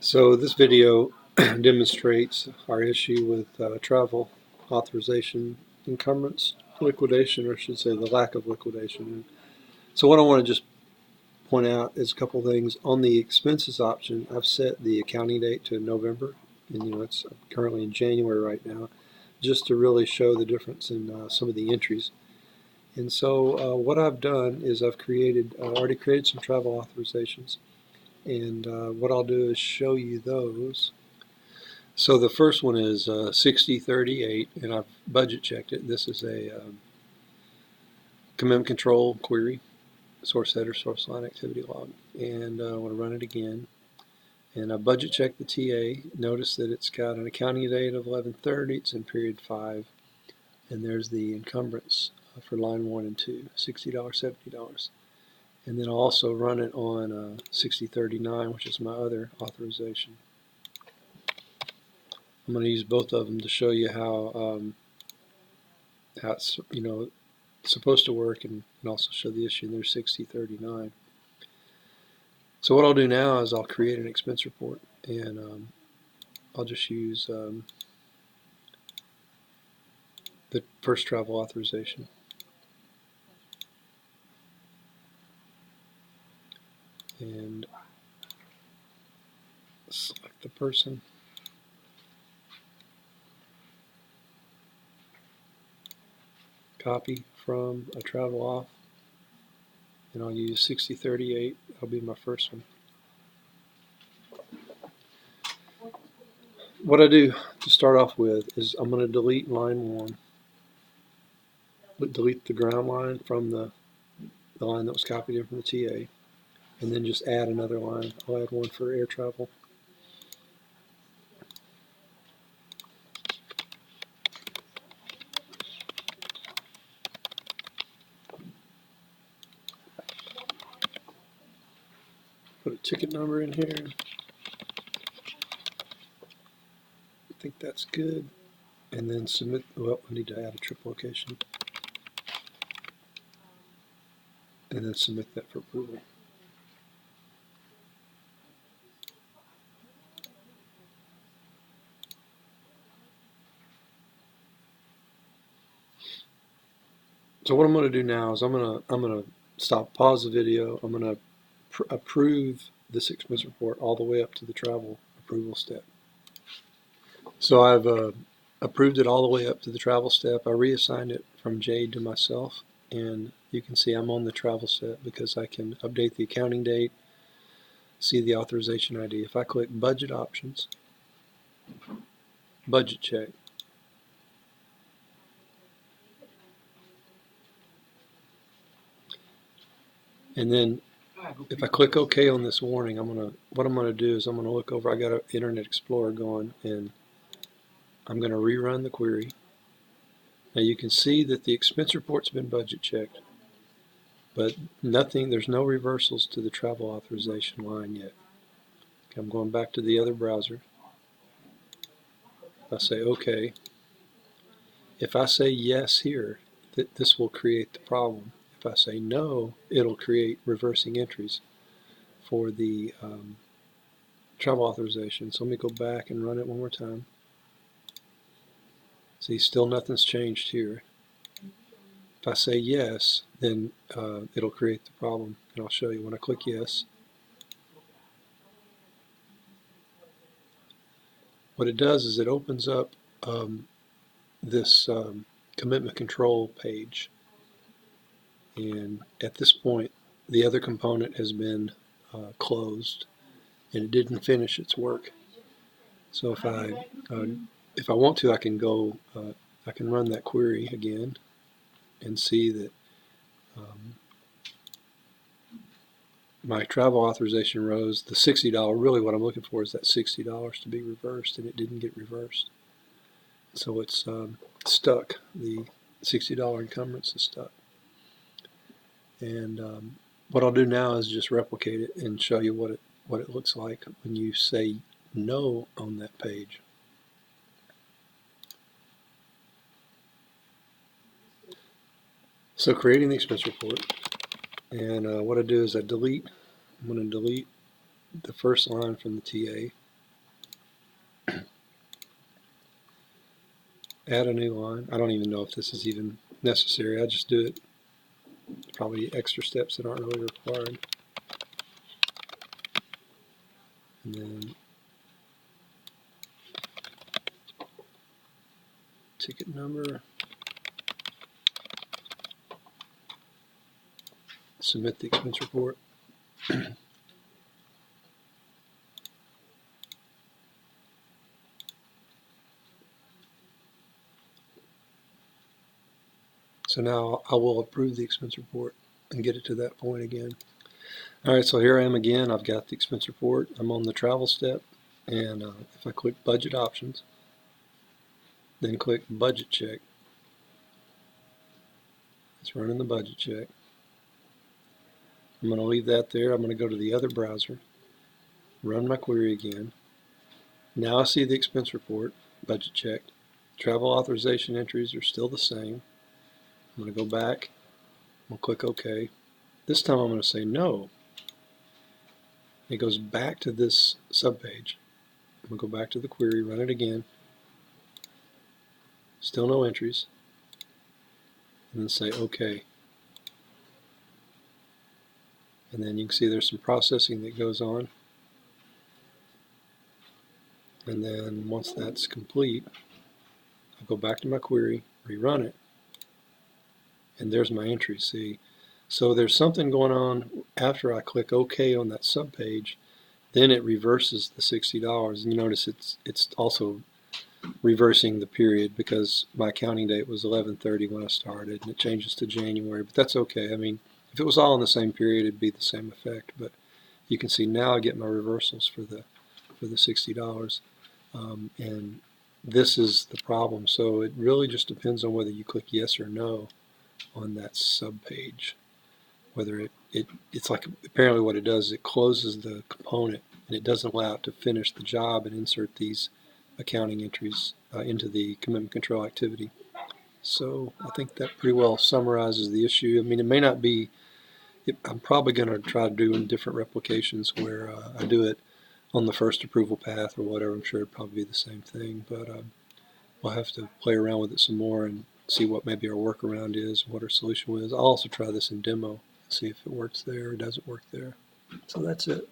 So this video demonstrates our issue with travel authorization encumbrance liquidation, or I should say the lack of liquidation. So what I want to just point out is a couple things. On the expenses option, I've set the accounting date to November, and it's currently in January right now, just to really show the difference in some of the entries. And so what I've done is I've already created some travel authorizations. And what I'll do is show you those. So the first one is 6038, and I've budget checked it. This is a commitment control query, source header, source line, activity log. And I want to run it again. And I budget checked the TA. Notice that it's got an accounting date of 11/30. It's in period 5. And there's the encumbrance for line 1 and 2, $60, $70. And then I'll also run it on 6039, which is my other authorization. I'm going to use both of them to show you how it's supposed to work, and also show the issue. And there's 6039. So what I'll do now is I'll create an expense report, and I'll just use the first travel authorization. And select the person. Copy from a travel auth, and I'll use 6038. That'll be my first one. What I do to start off with is I'm going to delete line 1, delete the ground line from the line that was copied in from the TA, and then just add another line. I'll add one for air travel. Put a ticket number in here. I think that's good. And then submit. Well, I need to add a trip location. And then submit that for approval. So what I'm going to do now is I'm going to pause the video. I'm going to approve this expense report all the way up to the travel approval step. So I've approved it all the way up to the travel step. I reassigned it from Jade to myself, and you can see I'm on the travel step because I can update the accounting date, see the authorization ID. If I click budget options, budget check, and then if I click OK on this warning, what I'm gonna do is I'm gonna look over. I got an Internet Explorer going, and I'm gonna rerun the query. Now you can see that the expense report's been budget checked, but there's no reversals to the travel authorization line yet. Okay, I'm going back to the other browser. I say OK. If I say yes here, this will create the problem. If I say no, it'll create reversing entries for the travel authorization. So let me go back and run it one more time. See, still nothing's changed here. If I say yes, then it'll create the problem, and I'll show you. When I click yes, what it does is it opens up this commitment control page, and at this point the other component has been closed, and it didn't finish its work. So if I want to, I can go I can run that query again and see that my travel authorization rose. The $60, really what I'm looking for is that $60 to be reversed, and it didn't get reversed. So it's stuck. The $60 encumbrance is stuck. And what I'll do now is just replicate it and show you what it looks like when you say no on that page. So creating the expense report, and what I do is I'm going to delete the first line from the TA. add a new line. I don't even know if this is even necessary. I just do it. Probably extra steps that aren't really required. And then ticket number. Submit the expense report. So now I will approve the expense report and get it to that point again. All right, so here I am again. I've got the expense report. I'm on the travel step, and if I click budget options, then click budget check, it's running the budget check. I'm going to leave that there. I'm going to go to the other browser, run my query again. Now I see the expense report, budget checked. Travel authorization entries are still the same. I'm going to go back. I'll click OK. This time I'm going to say no. It goes back to this subpage. I'm going to go back to the query, run it again. Still no entries. And then say OK. And then you can see there's some processing that goes on. And then once that's complete, I'll go back to my query, rerun it, and there's my entry. See, so there's something going on after I click OK on that subpage. Then it reverses the $60. And you notice it's also reversing the period because my accounting date was 11/30 when I started, and it changes to January. But that's okay. I mean, if it was all in the same period, it'd be the same effect. But you can see now I get my reversals for the $60. And this is the problem. So it really just depends on whether you click yes or no on that subpage. Whether it's like, apparently what it does is it closes the component and it doesn't allow it to finish the job and insert these accounting entries into the commitment control activity. So I think that pretty well summarizes the issue. I mean, it may not be, I'm probably going to try to do in different replications where I do it on the first approval path or whatever. I'm sure it'd probably be the same thing, but we'll have to play around with it some more and see what maybe our workaround is, what our solution is. I'll also try this in demo, see if it works there or doesn't work there. So that's it.